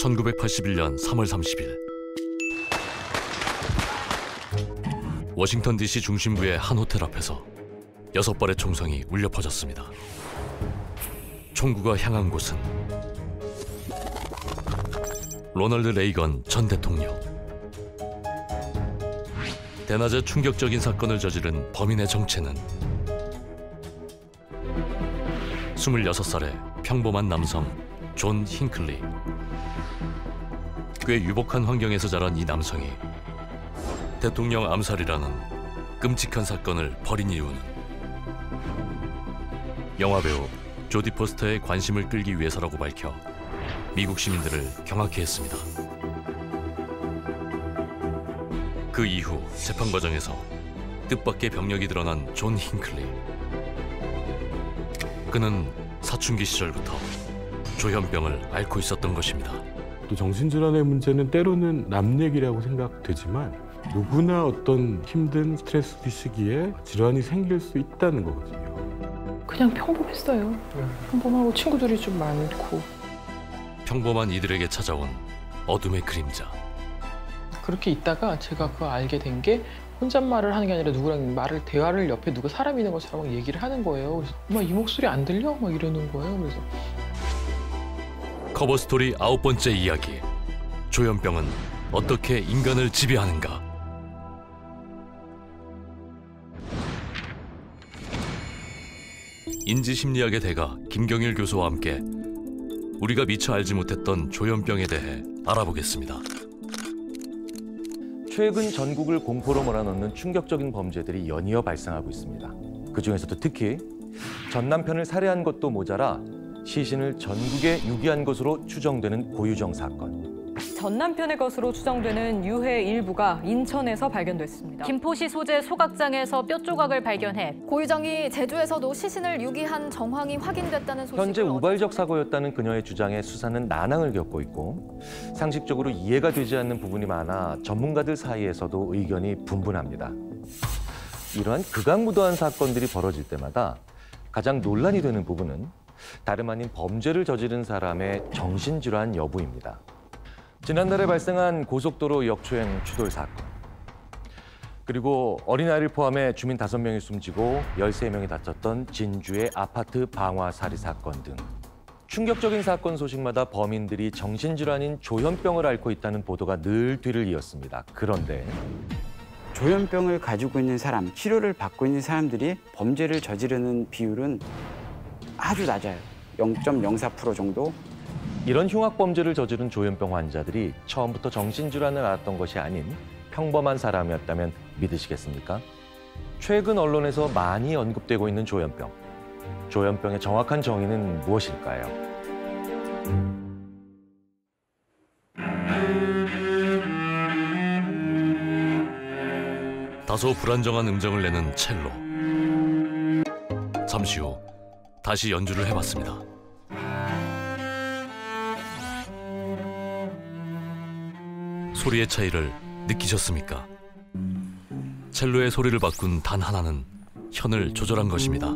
1981년 3월 30일 워싱턴 DC 중심부의 한 호텔 앞에서 6발의 총성이 울려 퍼졌습니다. 총구가 향한 곳은 로널드 레이건 전 대통령. 대낮에 충격적인 사건을 저지른 범인의 정체는 26살의 평범한 남성 존 힌클리. 꽤 유복한 환경에서 자란 이 남성이 대통령 암살이라는 끔찍한 사건을 벌인 이유는 영화배우 조디 포스터의 관심을 끌기 위해서라고 밝혀 미국 시민들을 경악해 했습니다. 그 이후 재판 과정에서 뜻밖의 병력이 드러난 존 힌클리. 그는 사춘기 시절부터 조현병을 앓고 있었던 것입니다. 또 정신질환의 문제는 때로는 남 얘기라고 생각되지만 누구나 어떤 힘든 스트레스 시기에 질환이 생길 수 있다는 거거든요. 그냥 평범했어요. 평범하고 친구들이 좀 많고. 평범한 이들에게 찾아온 어둠의 그림자. 그렇게 있다가 제가 그거 알게 된 게 혼잣말을 하는 게 아니라 누구랑 대화를 옆에 누가 사람이 있는 것처럼 얘기를 하는 거예요. 그래서 엄마 이 목소리 안 들려? 막 이러는 거예요. 그래서 커버 스토리 9번째 이야기. 조현병은 어떻게 인간을 지배하는가? 인지심리학의 대가 김경일 교수와 함께 우리가 미처 알지 못했던 조현병에 대해 알아보겠습니다. 최근 전국을 공포로 몰아넣는 충격적인 범죄들이 연이어 발생하고 있습니다. 그중에서도 특히 전 남편을 살해한 것도 모자라 시신을 전국에 유기한 것으로 추정되는 고유정 사건. 전 남편의 것으로 추정되는 유해 일부가 인천에서 발견됐습니다. 김포시 소재 소각장에서 뼈 조각을 발견해 고유정이 제주에서도 시신을 유기한 정황이 확인됐다는 소식을 현재 우발적 사고였다는 그녀의 주장에 수사는 난항을 겪고 있고 상식적으로 이해가 되지 않는 부분이 많아 전문가들 사이에서도 의견이 분분합니다. 이러한 극악무도한 사건들이 벌어질 때마다 가장 논란이 되는 부분은 다름 아닌 범죄를 저지른 사람의 정신질환 여부입니다. 지난달에 발생한 고속도로 역주행 추돌 사건, 그리고 어린아이를 포함해 주민 5명이 숨지고 13명이 다쳤던 진주의 아파트 방화 살해 사건 등 충격적인 사건 소식마다 범인들이 정신질환인 조현병을 앓고 있다는 보도가 늘 뒤를 이었습니다. 그런데 조현병을 가지고 있는 사람, 치료를 받고 있는 사람들이 범죄를 저지르는 비율은 아주 낮아요. 0.04% 정도. 이런 흉악범죄를 저지른 조현병 환자들이 처음부터 정신질환을 앓았던 것이 아닌 평범한 사람이었다면 믿으시겠습니까? 최근 언론에서 많이 언급되고 있는 조현병. 조현병의 정확한 정의는 무엇일까요? 다소 불안정한 음정을 내는 첼로. 잠시 후 다시 연주를 해봤습니다. 소리의 차이를 느끼셨습니까? 첼로의 소리를 바꾼 단 하나는 현을 조절한 것입니다.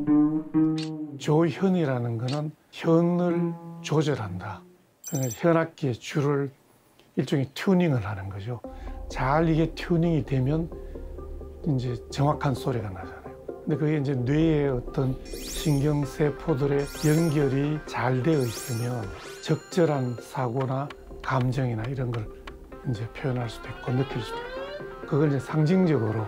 조현이라는 거는 현을 조절한다. 그러니까 현악기의 줄을 일종의 튜닝을 하는 거죠. 잘 이게 튜닝이 되면 이제 정확한 소리가 나잖아요. 근데 그게 이제 뇌의 어떤 신경세포들의 연결이 잘 되어 있으면 적절한 사고나 감정이나 이런 걸 이제 표현할 수도 있고 느낄 수도 있고 그걸 이제 상징적으로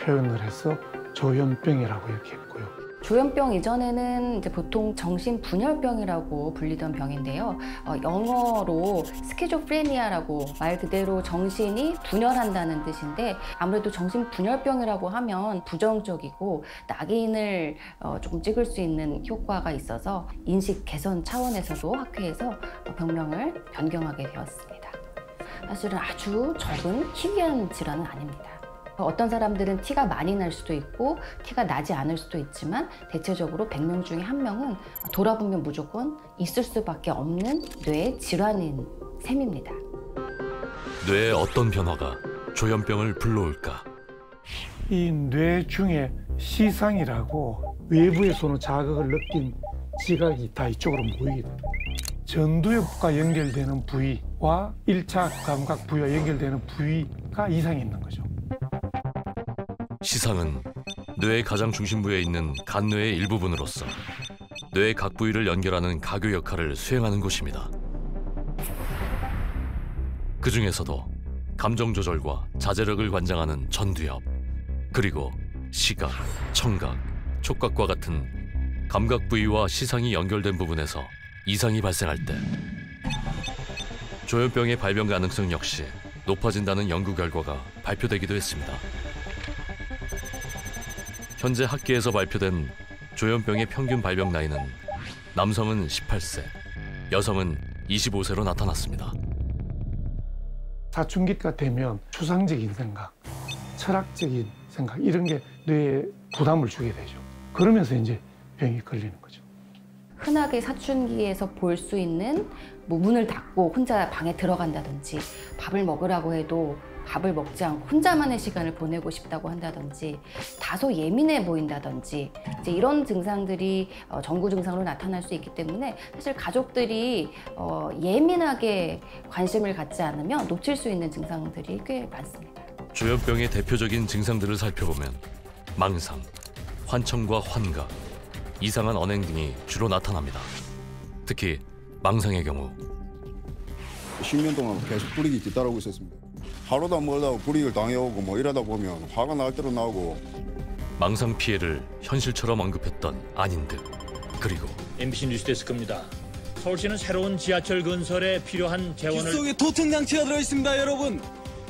표현을 해서 조현병이라고 이렇게 했고요. 조현병 이전에는 이제 보통 정신분열병이라고 불리던 병인데요. 영어로 스키조프레니아라고 말 그대로 정신이 분열한다는 뜻인데 아무래도 정신분열병이라고 하면 부정적이고 낙인을 조금 찍을 수 있는 효과가 있어서 인식 개선 차원에서도 학회에서 병명을 변경하게 되었습니다. 사실은 아주 적은 희귀한 질환은 아닙니다. 어떤 사람들은 티가 많이 날 수도 있고 티가 나지 않을 수도 있지만 대체적으로 100명 중에 1명은 돌아보면 무조건 있을 수밖에 없는 뇌의 질환인 셈입니다. 뇌의 어떤 변화가 조현병을 불러올까? 이 뇌 중에 시상이라고 외부에서 오는 자극을 느낀 지각이 다 이쪽으로 모이게 됩니다. 전두엽과 연결되는 부위와 1차 감각 부위와 연결되는 부위가 이상이 있는 거죠. 시상은 뇌의 가장 중심부에 있는 간뇌의 일부분으로서 뇌의 각 부위를 연결하는 가교 역할을 수행하는 곳입니다. 그 중에서도 감정 조절과 자제력을 관장하는 전두엽, 그리고 시각, 청각, 촉각과 같은 감각 부위와 시상이 연결된 부분에서 이상이 발생할 때 조현병의 발병 가능성 역시 높아진다는 연구 결과가 발표되기도 했습니다. 현재 학계에서 발표된 조현병의 평균 발병 나이는 남성은 18세, 여성은 25세로 나타났습니다. 사춘기가 되면 추상적인 생각, 철학적인 생각 이런 게 뇌에 부담을 주게 되죠. 그러면서 이제 병이 걸리는 거죠. 흔하게 사춘기에서 볼 수 있는 뭐 문을 닫고 혼자 방에 들어간다든지 밥을 먹으라고 해도 밥을 먹지 않고 혼자만의 시간을 보내고 싶다고 한다든지 다소 예민해 보인다든지 이제 이런 증상들이 전구 증상으로 나타날 수 있기 때문에 사실 가족들이 예민하게 관심을 갖지 않으면 놓칠 수 있는 증상들이 꽤 많습니다. 조현병의 대표적인 증상들을 살펴보면 망상, 환청과 환각, 이상한 언행 등이 주로 나타납니다. 특히 망상의 경우 10년 동안 계속 불이익이 뒤따르고 있었습니다. 하루도 안 멀다고 불이익을 당해오고 뭐 이러다 보면 화가 날 대로 나오고. 망상 피해를 현실처럼 언급했던 안인들, 그리고 MBC 뉴스데스크입니다. 서울시는 새로운 지하철 건설에 필요한 재원을 귓속에 도청 장치가 들어있습니다, 여러분.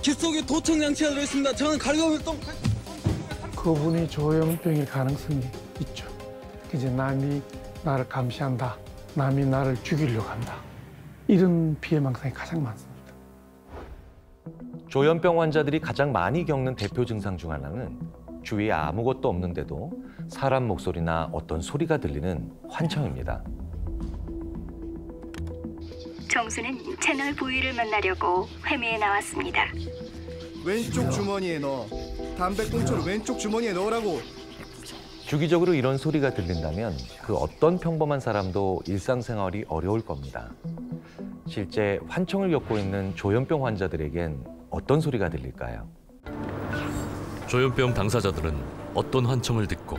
귓속에 도청 장치가 들어있습니다. 저는 갈고밀동. 그분이 조현병일 가능성이 있죠. 이제 남이 나를 감시한다, 남이 나를 죽이려고 한다. 이런 피해망상이 가장 많습니다. 조현병 환자들이 가장 많이 겪는 대표 증상 중 하나는 주위에 아무것도 없는데도 사람 목소리나 어떤 소리가 들리는 환청입니다. 정수는 채널 부위를 만나려고 회미에 나왔습니다. 왼쪽 주머니에 넣어. 담배꽁초를 왼쪽 주머니에 넣으라고. 주기적으로 이런 소리가 들린다면 그 어떤 평범한 사람도 일상생활이 어려울 겁니다. 실제 환청을 겪고 있는 조현병 환자들에겐 어떤 소리가 들릴까요? 조현병 당사자들은 어떤 환청을 듣고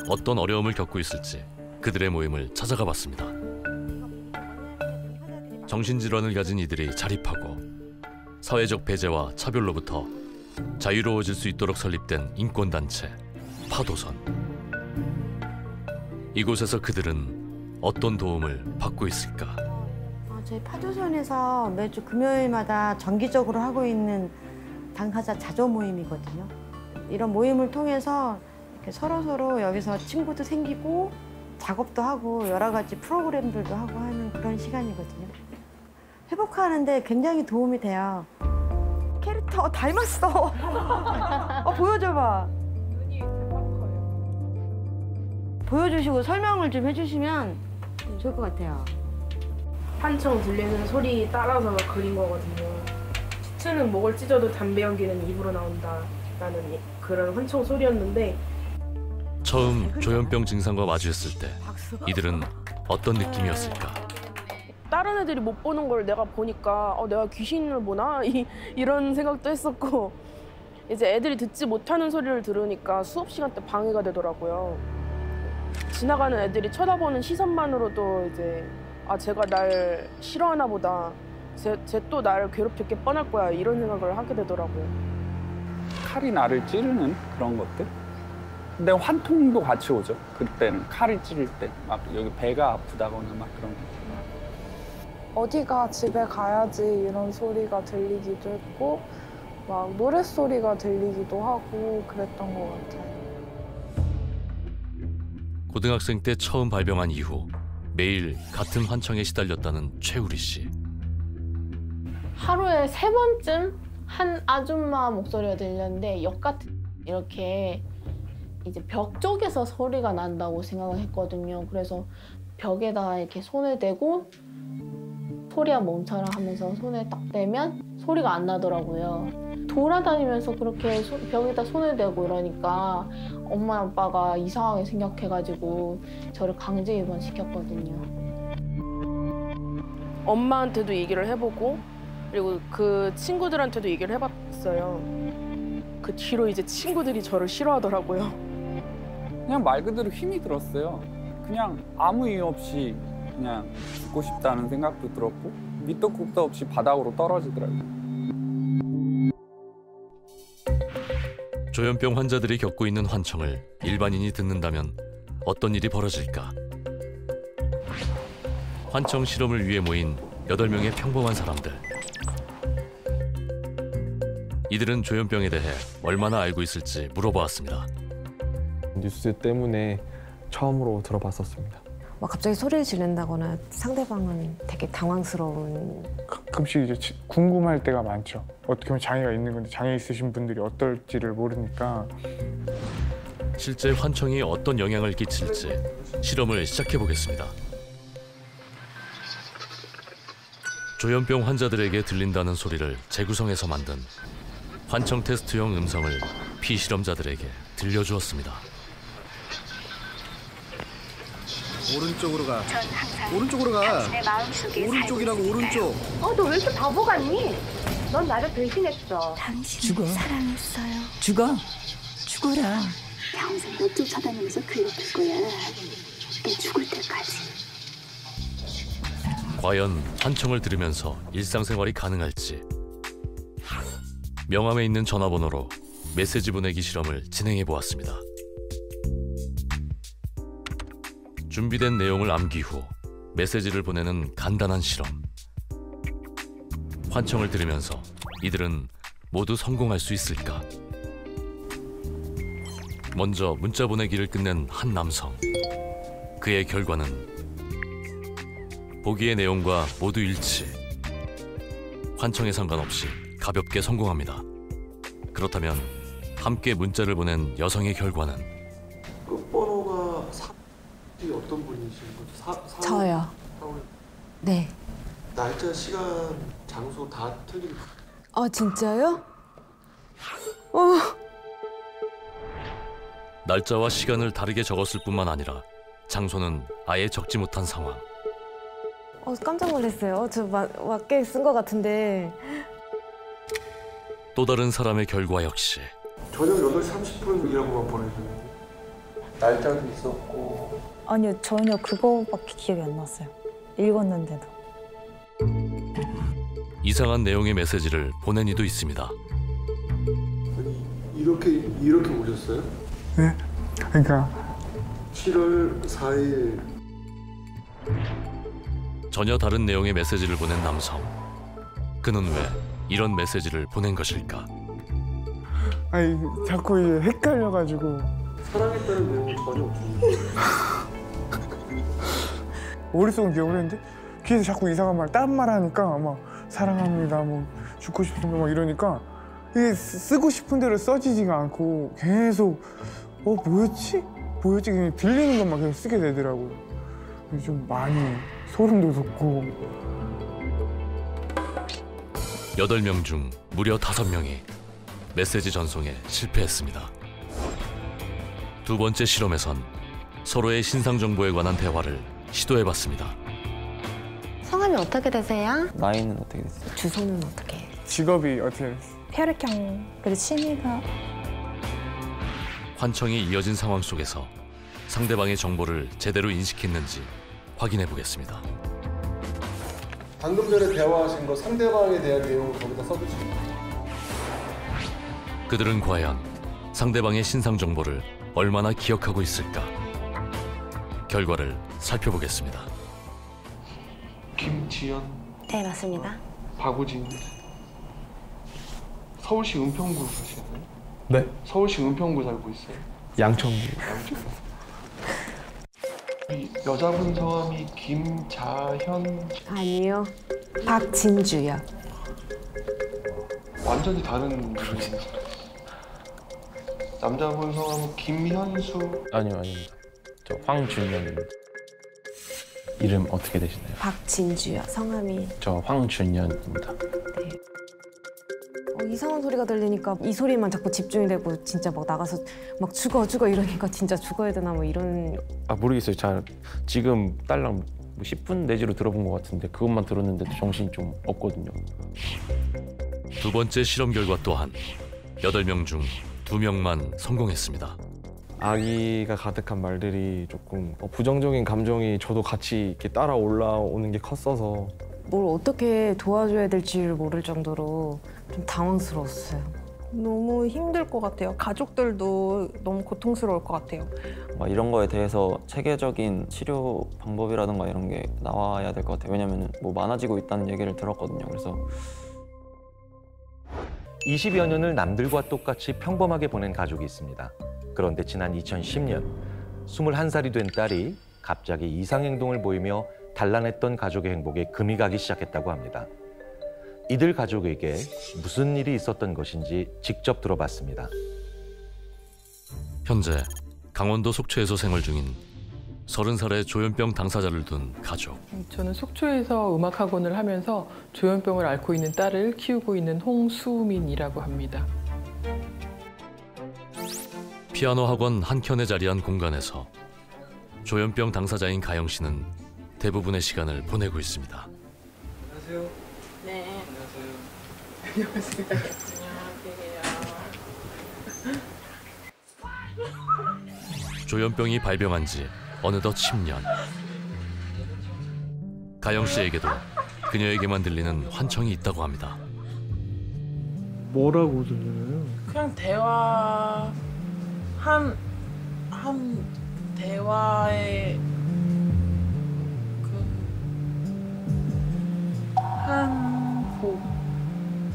어떤 어려움을 겪고 있을지 그들의 모임을 찾아가 봤습니다. 정신질환을 가진 이들이 자립하고 사회적 배제와 차별로부터 자유로워질 수 있도록 설립된 인권단체 파도선. 이곳에서 그들은 어떤 도움을 받고 있을까? 저희 파도선에서 매주 금요일마다 정기적으로 하고 있는 당사자 자조 모임이거든요. 이런 모임을 통해서 이렇게 서로 여기서 친구도 생기고 작업도 하고 여러 가지 프로그램들도 하고 하는 그런 시간이거든요. 회복하는데 굉장히 도움이 돼요. 캐릭터 닮았어. 보여줘봐. 보여주시고 설명을 좀 해주시면 좋을 것 같아요. 환청 들리는 소리 따라서 그린 거거든요. 치트는 목을 찢어도 담배 연기는 입으로 나온다라는 그런 환청 소리였는데 처음 조현병 증상과 마주했을 때 이들은 어떤 느낌이었을까? 다른 애들이 못 보는 걸 내가 보니까 내가 귀신을 보나? 이런 생각도 했었고 이제 애들이 듣지 못하는 소리를 들으니까 수업 시간 때 방해가 되더라고요. 지나가는 애들이 쳐다보는 시선만으로도 이제 쟤가 날 싫어하나 보다. 쟤 또 나를 괴롭힐 게 뻔할 거야. 이런 생각을 하게 되더라고요. 칼이 나를 찌르는 그런 것들? 근데 환통도 같이 오죠. 그때는 칼을 찌를 때 막 여기 배가 아프다거나 막 그런 거. 어디가 집에 가야지 이런 소리가 들리기도 했고 막 노랫소리가 들리기도 하고 그랬던 것 같아요. 고등학생 때 처음 발병한 이후 매일 같은 환청에 시달렸다는 최우리 씨. 하루에 3번쯤 한 아줌마 목소리가 들렸는데 역 같은 이렇게 이제 벽 쪽에서 소리가 난다고 생각을 했거든요. 그래서 벽에다 이렇게 손을 대고 소리야 멈춰라 하면서 손에 딱 대면 소리가 안 나더라고요. 돌아다니면서 그렇게 벽에다 손을 대고 이러니까 엄마 아빠가 이상하게 생각해가지고 저를 강제 입원시켰거든요. 엄마한테도 얘기를 해보고 그리고 그 친구들한테도 얘기를 해봤어요. 그 뒤로 이제 친구들이 저를 싫어하더라고요. 그냥 말 그대로 힘이 들었어요. 그냥 아무 이유 없이 그냥 죽고 싶다는 생각도 들었고 밑도 끝도 없이 바닥으로 떨어지더라고요. 조현병 환자들이 겪고 있는 환청을 일반인이 듣는다면 어떤 일이 벌어질까? 환청 실험을 위해 모인 8명의 평범한 사람들. 이들은 조현병에 대해 얼마나 알고 있을지 물어보았습니다. 뉴스 때문에 처음으로 들어봤었습니다. 막 갑자기 소리를 지른다거나 상대방은 되게 당황스러운. 가끔씩 이제 궁금할 때가 많죠. 어떻게 보면 장애가 있는 건데 장애 있으신 분들이 어떨지를 모르니까. 실제 환청이 어떤 영향을 끼칠지 실험을 시작해 보겠습니다. 조현병 환자들에게 들린다는 소리를 재구성해서 만든 환청 테스트용 음성을 피실험자들에게 들려주었습니다. 오른쪽으로 가. 오른쪽으로 가. 오른쪽이라고 오른쪽. 너 왜 이렇게 바보 같니? 넌 나를 배신했어. 당신을 사랑했어요. 죽어라. 평생 너 쫓아다니면서 괴롭힐 거야. 내 죽을 때까지. 과연 환청을 들으면서 일상생활이 가능할지 명함에 있는 전화번호로 메시지 보내기 실험을 진행해 보았습니다. 준비된 내용을 암기 후 메시지를 보내는 간단한 실험. 환청을 들으면서 이들은 모두 성공할 수 있을까? 먼저 문자 보내기를 끝낸 한 남성. 그의 결과는 보기의 내용과 모두 일치. 환청에 상관없이 가볍게 성공합니다. 그렇다면 함께 문자를 보낸 여성의 결과는? 끝번호가 어떤 분이신 거죠? 저요. 네. 날짜, 시간, 장소 다 틀린. 진짜요? 날짜와 시간을 다르게 적었을 뿐만 아니라 장소는 아예 적지 못한 상황. 깜짝 놀랐어요. 저 맞게 쓴 것 같은데. 또 다른 사람의 결과 역시 저녁 8시 30분이라고만 보내줬는데 날짜도 있었고. 아니요, 전혀 그거밖에 기억이 안 났어요. 읽었는데도. 이상한 내용의 메시지를 보낸 이도 있습니다. 이렇게 오셨어요? 네? 그러니까 7월 4일. 전혀 다른 내용의 메시지를 보낸 남성. 그는 왜 이런 메시지를 보낸 것일까? 아니 자꾸 이게 헷갈려가지고. 사랑했다는 내용은 전혀 없었는데. 머릿속은 기억을 했는데 귀에서 자꾸 이상한 말, 딴 말 하니까 막 사랑합니다, 뭐 죽고 싶습니다 막 이러니까 이게 쓰고 싶은 대로 써지지가 않고 계속 뭐였지? 그냥 들리는 것만 계속 쓰게 되더라고요. 좀 많이 소름 돋았고. 8명 중 무려 5명이 메시지 전송에 실패했습니다. 두 번째 실험에선 서로의 신상 정보에 관한 대화를 시도해봤습니다. 성함이 어떻게 되세요? 나이는 어떻게 됐어요? 주소는 어떻게? 직업이 어떻게 됐어요? 혈액형, 그리고 취미가. 환청이 이어진 상황 속에서 상대방의 정보를 제대로 인식했는지 확인해 보겠습니다. 방금 전에 대화하신 거 상대방에 대한 내용을 거기다 써주시면 그들은 과연 상대방의 신상 정보를 얼마나 기억하고 있을까? 결과를 살펴보겠습니다. 김지연. 네, 맞습니다. 박우진. 서울시 은평구 사시나요? 네. 서울시 은평구 살고 있어요. 양천구. 이 여자분 성함이 김자현. 아니요. 박진주요. 완전히 다른 분이세요. 남자분 성함은 김현수. 아니요, 아닙니다. 저 황준현입니다. 이름 어떻게 되시나요? 박진주요. 성함이. 저 황준현입니다. 네. 이상한 소리가 들리니까 이 소리만 자꾸 집중이 되고 진짜 막 나가서 막 죽어 이러니까 진짜 죽어야 되나 뭐 이런. 모르겠어요. 잘 지금 딸랑 뭐 10분 내지로 들어본 것 같은데 그것만 들었는데도 정신이 좀 없거든요. 두 번째 실험 결과 또한 8명 중 2명만 성공했습니다. 아기가 가득한 말들이 조금 부정적인 감정이 저도 같이 이렇게 따라 올라오는 게 컸어서 뭘 어떻게 도와줘야 될지를 모를 정도로 좀 당황스러웠어요. 너무 힘들 것 같아요. 가족들도 너무 고통스러울 것 같아요. 막 이런 거에 대해서 체계적인 치료 방법이라든가 이런 게 나와야 될 것 같아요. 왜냐면 뭐 많아지고 있다는 얘기를 들었거든요. 그래서 20여 년을 남들과 똑같이 평범하게 보낸 가족이 있습니다. 그런데 지난 2010년 21살이 된 딸이 갑자기 이상행동을 보이며 단란했던 가족의 행복에 금이 가기 시작했다고 합니다. 이들 가족에게 무슨 일이 있었던 것인지 직접 들어봤습니다. 현재 강원도 속초에서 생활 중인 30살의 조현병 당사자를 둔 가족. 저는 속초에서 음악학원을 하면서 조현병을 앓고 있는 딸을 키우고 있는 홍수민이라고 합니다. 피아노 학원 한켠에 자리한 공간에서 조현병 당사자인 가영 씨는 대부분의 시간을 보내고 있습니다. 안녕하세요. 네. 안녕하세요. 안녕하세요. 조현병이 발병한 지 어느덧 10년. 가영 씨에게도 그녀에게만 들리는 환청이 있다고 합니다. 뭐라고 들려요? 그냥 대화 한 대화에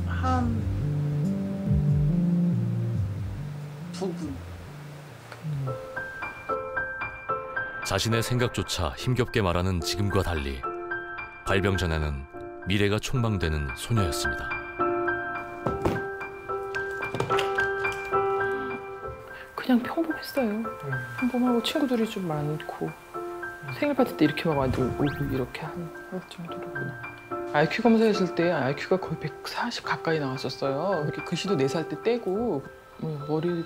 한 부분. 자신의 생각조차 힘겹게 말하는 지금과 달리 발병 전에는 미래가 촉망되는 소녀였습니다. 그냥 평범했어요. 평범하고 친구들이 좀 많고 생일 파티 때 이렇게 막 만들고 이렇게 할 정도로구나. IQ 검사했을 때 IQ가 거의 140 가까이 나왔었어요. 이렇게 글씨도 4살 때 떼고 머리는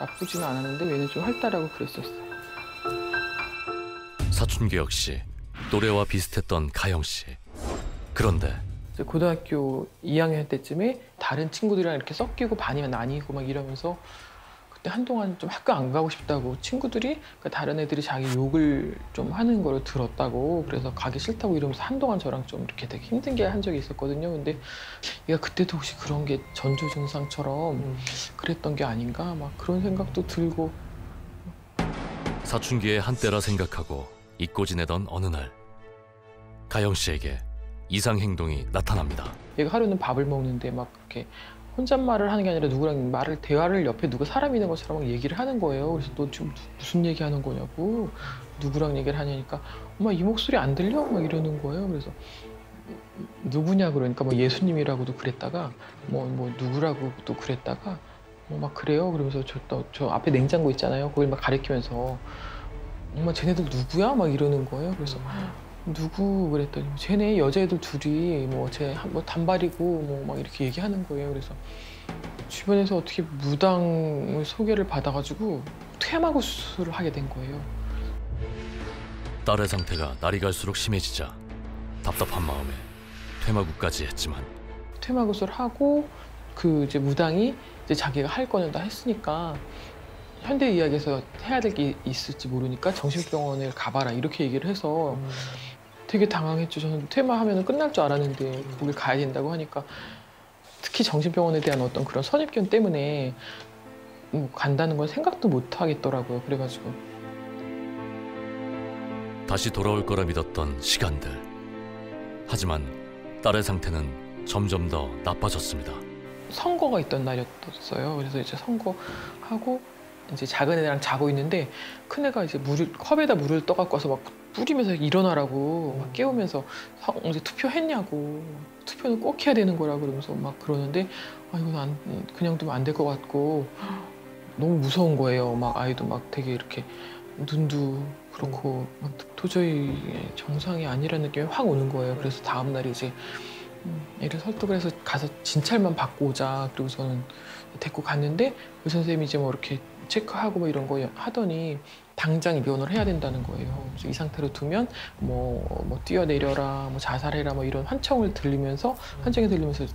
나쁘지는 않았는데 얘는 좀 활달하고 그랬었어요. 사춘기 역시 또래와 비슷했던 가영 씨. 그런데 이제 고등학교 2학년 때쯤에 다른 친구들이랑 이렇게 섞이고 반이 나뉘고 막 이러면서 그때 한동안 좀 학교 안 가고 싶다고 친구들이 다른 애들이 자기 욕을 좀 하는 걸 들었다고 그래서 가기 싫다고 이러면서 한동안 저랑 좀 이렇게 되게 힘든 게 한 적이 있었거든요. 근데 얘가 그때도 혹시 그런 게 전조 증상처럼 그랬던 게 아닌가 막 그런 생각도 들고. 사춘기의 한때라 생각하고 잊고 지내던 어느 날 가영 씨에게 이상 행동이 나타납니다. 얘가 하루는 밥을 먹는데 막 이렇게 혼잣말을 하는 게 아니라 누구랑 대화를 옆에 누가 사람 있는 것처럼 막 얘기를 하는 거예요. 그래서 너 지금 무슨 얘기하는 거냐고 누구랑 얘기를 하냐니까 엄마 이 목소리 안 들려? 막 이러는 거예요. 그래서 누구냐 그러니까 뭐 예수님이라고도 그랬다가 뭐 누구라고도 그랬다가 뭐 막 그래요. 그러면서 저 앞에 냉장고 있잖아요. 거길 막 가리키면서 엄마 쟤네들 누구야? 막 이러는 거예요. 그래서 누구 그랬더니 쟤네 여자애들 둘이 뭐 단발이고 뭐 막 이렇게 얘기하는 거예요. 그래서 주변에서 어떻게 무당 소개를 받아가지고 퇴마구 수술을 하게 된 거예요. 딸의 상태가 날이 갈수록 심해지자 답답한 마음에 퇴마구까지 했지만 퇴마구술 하고 그 이제 무당이 이제 자기가 할 거는 다 했으니까 현대의학에서 해야 될 게 있을지 모르니까 정신병원을 가봐라 이렇게 얘기를 해서 되게 당황했죠. 저는 퇴마하면 끝날 줄 알았는데 거길 가야 된다고 하니까 특히 정신병원에 대한 어떤 그런 선입견 때문에 간다는 건 생각도 못 하겠더라고요. 그래가지고 다시 돌아올 거라 믿었던 시간들. 하지만 딸의 상태는 점점 더 나빠졌습니다. 선거가 있던 날이었어요. 그래서 이제 선거하고 이제 작은 애랑 자고 있는데 큰 애가 이제 컵에다 물을 떠갖고 와서 막 뿌리면서 일어나라고 막 깨우면서 이제 투표했냐고 투표는 꼭 해야 되는 거라 그러면서 막 그러는데 아 이건 그냥 두면 안 될 것 같고 너무 무서운 거예요. 막 아이도 막 되게 이렇게 눈도 그렇고 막 도저히 정상이 아니라는 느낌이 확 오는 거예요. 그래서 다음 날 이제 애를 설득을 해서 가서 진찰만 받고 오자. 그리고 저는 데리고 갔는데 의사 선생님이 이제 뭐 이렇게 체크하고 뭐 이런 거 하더니 당장 입원을 해야 된다는 거예요. 그래서 이 상태로 두면 뭐 뛰어내려라, 뭐 자살해라, 뭐 이런 환청이 들리면서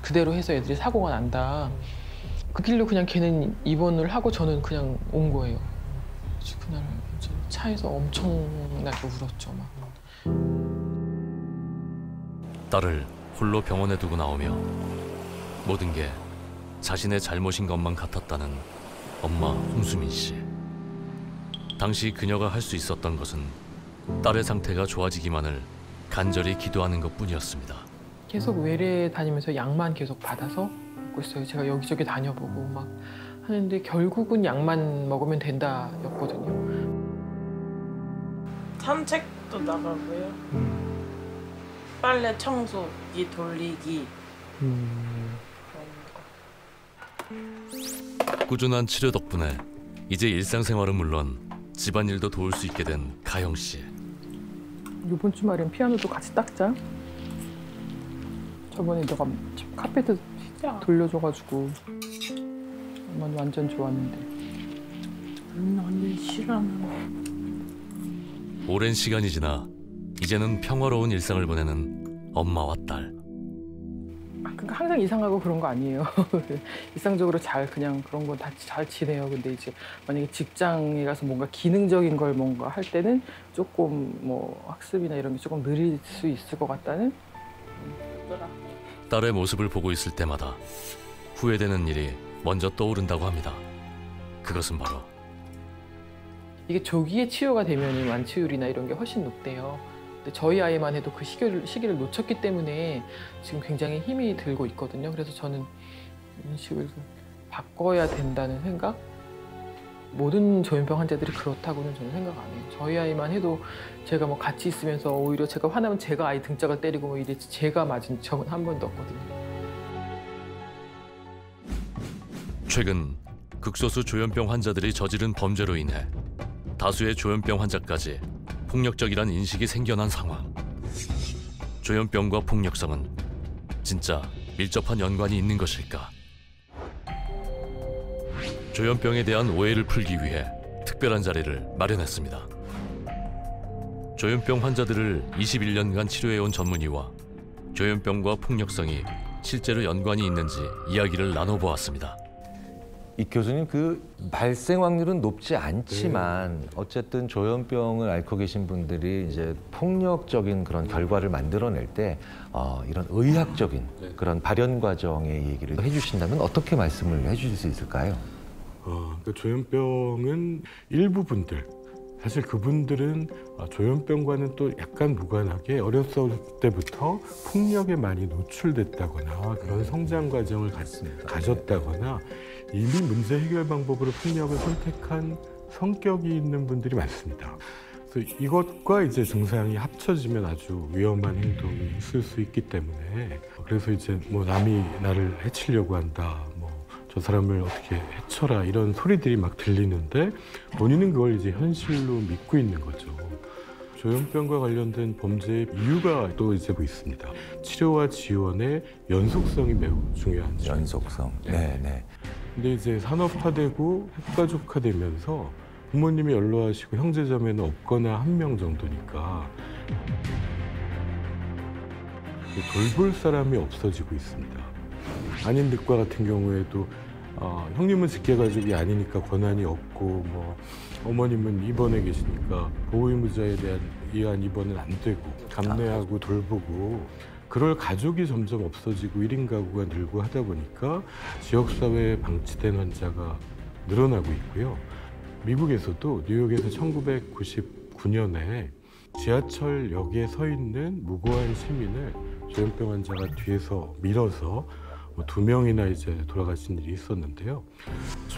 그대로 해서 애들이 사고가 난다. 그 길로 그냥 걔는 입원을 하고 저는 그냥 온 거예요. 그래서 그날 차에서 엄청나게 울었죠. 막. 딸을 홀로 병원에 두고 나오며 모든 게 자신의 잘못인 것만 같았다는 엄마 홍수민 씨. 당시 그녀가 할 수 있었던 것은 딸의 상태가 좋아지기만을 간절히 기도하는 것뿐이었습니다. 계속 외래 다니면서 약만 계속 받아서 먹고 있어요. 제가 여기저기 다녀보고 막 하는데 결국은 약만 먹으면 된다였거든요. 산책도 나가고요. 빨래 청소기 돌리기. 꾸준한 치료 덕분에 이제 일상생활은 물론 집안일도 도울 수 있게 된 가영 씨. 이번 주말엔 피아노도 같이 닦자. 저번에 내가 카페트 돌려줘가지고 엄마는 완전 좋았는데. 언니 싫어하는. 오랜 시간이 지나 이제는 평화로운 일상을 보내는 엄마와 딸. 그러니까 항상 이상하고 그런 거 아니에요. 일상적으로 그냥 그런 거 다 잘 지내요. 근데 이제 만약에 직장에 가서 뭔가 기능적인 걸 뭔가 할 때는 조금 뭐 학습이나 이런 게 조금 느릴 수 있을 것 같다는. 딸의 모습을 보고 있을 때마다 후회되는 일이 먼저 떠오른다고 합니다. 그것은 바로 이게 조기에 치료가 되면 완치율이나 이런 게 훨씬 높대요. 근데 저희 아이만 해도 그 시기를 놓쳤기 때문에 지금 굉장히 힘이 들고 있거든요. 그래서 저는 인식을 바꿔야 된다는 생각? 모든 조현병 환자들이 그렇다고는 저는 생각 안 해요. 저희 아이만 해도 제가 뭐 같이 있으면서 오히려 제가 화나면 제가 아이 등짝을 때리고 뭐 이래 제가 맞은 적은 한 번도 없거든요. 최근 극소수 조현병 환자들이 저지른 범죄로 인해 다수의 조현병 환자까지 폭력적이란 인식이 생겨난 상황. 조현병과 폭력성은 진짜 밀접한 연관이 있는 것일까? 조현병에 대한 오해를 풀기 위해 특별한 자리를 마련했습니다. 조현병 환자들을 21년간 치료해온 전문의와 조현병과 폭력성이 실제로 연관이 있는지 이야기를 나눠보았습니다. 이 교수님, 그 발생 확률은 높지 않지만 어쨌든 조현병을 앓고 계신 분들이 이제 폭력적인 그런 결과를 만들어낼 때 이런 의학적인 그런 발현 과정의 얘기를 해주신다면 어떻게 말씀을 해주실 수 있을까요? 그러니까 조현병은 일부 분들, 사실 그분들은 조현병과는 또 약간 무관하게 어렸을 때부터 폭력에 많이 노출됐다거나 그런 성장 과정을 가졌다거나 이미 문제 해결 방법으로 폭력을 선택한 성격이 있는 분들이 많습니다. 그래서 이것과 이제 증상이 합쳐지면 아주 위험한 행동이 있을 수 있기 때문에 그래서 이제 뭐 남이 나를 해치려고 한다, 저 사람을 어떻게 해쳐라 이런 소리들이 막 들리는데 본인은 그걸 이제 현실로 믿고 있는 거죠. 조현병과 관련된 범죄의 이유가 또 이제 뭐 있습니다. 치료와 지원의 연속성이 매우 중요한 점. 연속성. 네. 근데 이제 산업화되고 핵가족화되면서 부모님이 연로하시고 형제자매는 없거나 한 명 정도니까 돌볼 사람이 없어지고 있습니다. 안인득과 같은 경우에도 형님은 직계가족이 아니니까 권한이 없고 뭐 어머님은 입원해 계시니까 보호의무자에 의한 입원은 안 되고 감내하고 돌보고 그럴 가족이 점점 없어지고 1인 가구가 늘고 하다 보니까 지역사회에 방치된 환자가 늘어나고 있고요. 미국에서도 뉴욕에서 1999년에 지하철역에 서 있는 무고한 시민을 조현병 환자가 뒤에서 밀어서 2명이나 이제 돌아가신 일이 있었는데요.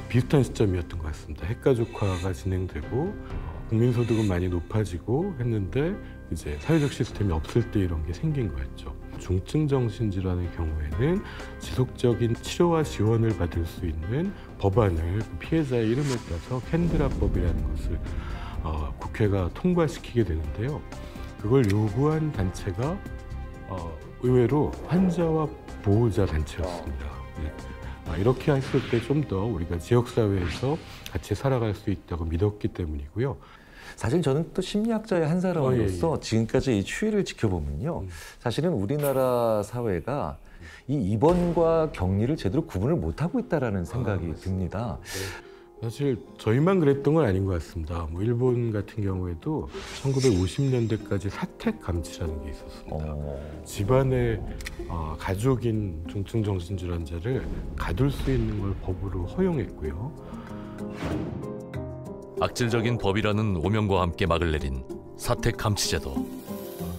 비슷한 시점이었던 것 같습니다. 핵가족화가 진행되고 국민소득은 많이 높아지고 했는데 이제 사회적 시스템이 없을 때 이런 게 생긴 거였죠. 중증 정신질환의 경우에는 지속적인 치료와 지원을 받을 수 있는 법안을 피해자의 이름을 따서 캔드라법이라는 것을 국회가 통과시키게 되는데요. 그걸 요구한 단체가 의외로 환자와 보호자 단체였습니다. 이렇게 했을 때 좀 더 우리가 지역사회에서 같이 살아갈 수 있다고 믿었기 때문이고요. 사실 저는 또 심리학자의 한 사람으로서 지금까지 이 추이를 지켜보면요. 사실은 우리나라 사회가 이 입원과 격리를 제대로 구분을 못하고 있다는 생각이 듭니다. 사실 저희만 그랬던 건 아닌 것 같습니다. 뭐 일본 같은 경우에도 1950년대까지 사택 감치라는 게 있었습니다. 집안에 가족인 중증 정신질환자를 가둘 수 있는 걸 법으로 허용했고요. 악질적인 법이라는 오명과 함께 막을 내린 사택 감치제도.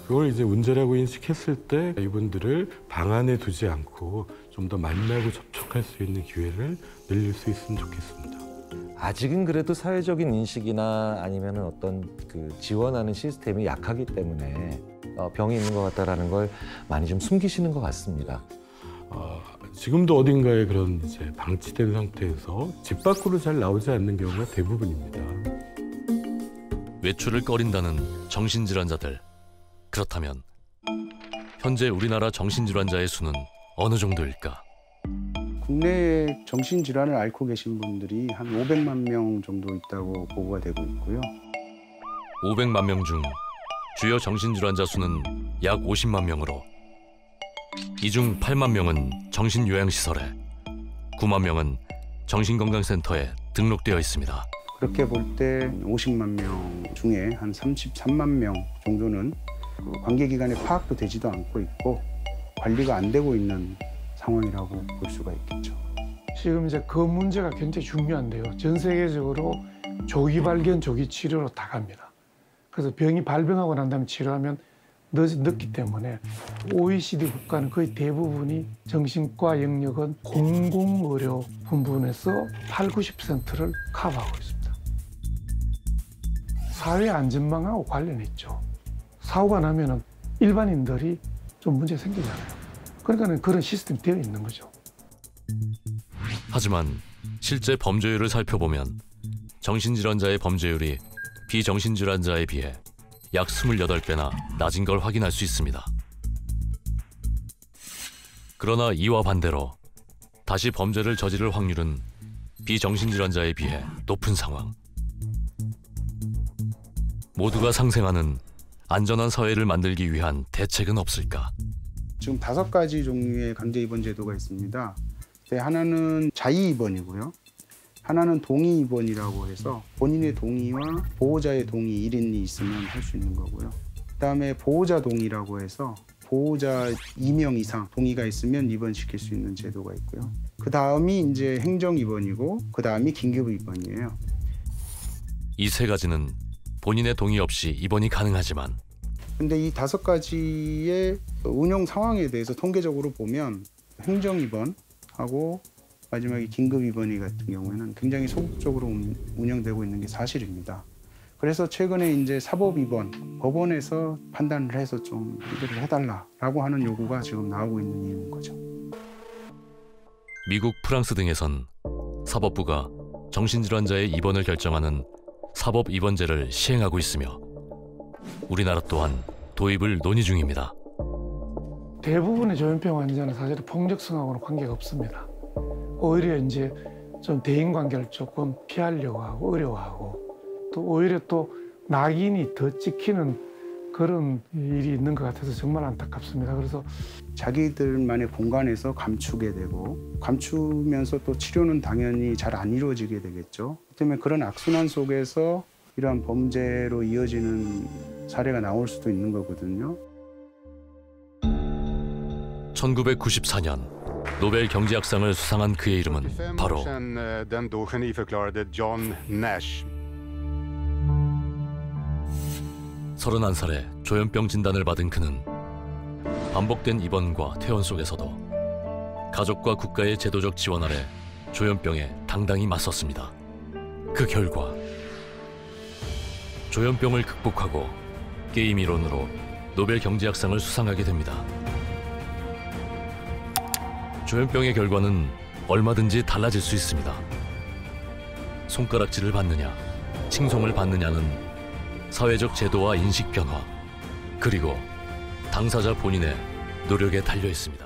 그걸 이제 문제라고 인식했을 때 이분들을 방 안에 두지 않고 좀 더 만나고 접촉할 수 있는 기회를 늘릴 수 있으면 좋겠습니다. 아직은 그래도 사회적인 인식이나 아니면 어떤 그 지원하는 시스템이 약하기 때문에 병이 있는 것 같다라는 걸 많이 좀 숨기시는 것 같습니다. 지금도 어딘가에 그런 이제 방치된 상태에서 집 밖으로 잘 나오지 않는 경우가 대부분입니다. 외출을 꺼린다는 정신질환자들. 그렇다면 현재 우리나라 정신질환자의 수는 어느 정도일까? 국내에 정신질환을 앓고 계신 분들이 한 500만 명 정도 있다고 보고가 되고 있고요. 500만 명 중 주요 정신질환자 수는 약 50만 명으로 이 중 8만 명은 정신요양시설에, 9만 명은 정신건강센터에 등록되어 있습니다. 그렇게 볼 때 50만 명 중에 한 33만 명 정도는 관계기관에 파악도 되지도 않고 있고 관리가 안 되고 있는 상황이라고 볼 수가 있겠죠. 지금 이제 그 문제가 굉장히 중요한데요. 전 세계적으로 조기 발견, 조기 치료로 다 갑니다. 그래서 병이 발병하고 난 다음에 치료하면 늦기 때문에 OECD 국가는 거의 대부분이 정신과 영역은 공공의료 부분에서 80~90%를 커버하고 있습니다. 사회 안전망하고 관련있죠. 사고가 나면은 일반인들이 좀 문제 생기잖아요. 그러니까 그런 시스템이 되어 있는 거죠. 하지만 실제 범죄율을 살펴보면 정신질환자의 범죄율이 비정신질환자에 비해 약 28배나 낮은 걸 확인할 수 있습니다. 그러나 이와 반대로 다시 범죄를 저지를 확률은 비정신질환자에 비해 높은 상황. 모두가 상생하는 안전한 사회를 만들기 위한 대책은 없을까? 지금 5가지 종류의 강제 입원 제도가 있습니다. 하나는 자의 입원이고요. 하나는 동의 입원이라고 해서 본인의 동의와 보호자의 동의 1인이 있으면 할 수 있는 거고요. 그다음에 보호자 동의라고 해서 보호자 2명 이상 동의가 있으면 입원시킬 수 있는 제도가 있고요. 그 다음이 이제 행정 입원이고 그 다음이 긴급 입원이에요. 이 3가지는 본인의 동의 없이 입원이 가능하지만 근데 이 5가지의 운영 상황에 대해서 통계적으로 보면 행정 입원하고 마지막에 긴급 입원이 같은 경우에는 굉장히 소극적으로 운영되고 있는 게 사실입니다. 그래서 최근에 이제 사법 입원, 법원에서 판단을 해서 좀 이거를 해달라라고 하는 요구가 지금 나오고 있는 이유인 거죠. 미국, 프랑스 등에선 사법부가 정신질환자의 입원을 결정하는 사법 입원제를 시행하고 있으며 우리나라 또한 도입을 논의 중입니다. 대부분의 조현병 환자는 사실 폭력성하고는 관계가 없습니다. 오히려 이제 좀 대인관계를 조금 피하려고 하고 어려워하고 또 오히려 또 낙인이 더 찍히는 그런 일이 있는 것 같아서 정말 안타깝습니다. 그래서 자기들만의 공간에서 감추게 되고 감추면서 또 치료는 당연히 잘 안 이루어지게 되겠죠. 때문에 그런 악순환 속에서 이러한 범죄로 이어지는 사례가 나올 수도 있는 거거든요. 1994년 노벨 경제학상을 수상한 그의 이름은 바로 Den då geniförklarade John Nash. 31살에 조현병 진단을 받은 그는 반복된 입원과 퇴원 속에서도 가족과 국가의 제도적 지원 아래 조현병에 당당히 맞섰습니다. 그 결과 조현병을 극복하고 게임 이론으로 노벨 경제학상을 수상하게 됩니다. 조현병의 결과는 얼마든지 달라질 수 있습니다. 손가락질을 받느냐, 칭송을 받느냐는 사회적 제도와 인식 변화, 그리고 당사자 본인의 노력에 달려 있습니다.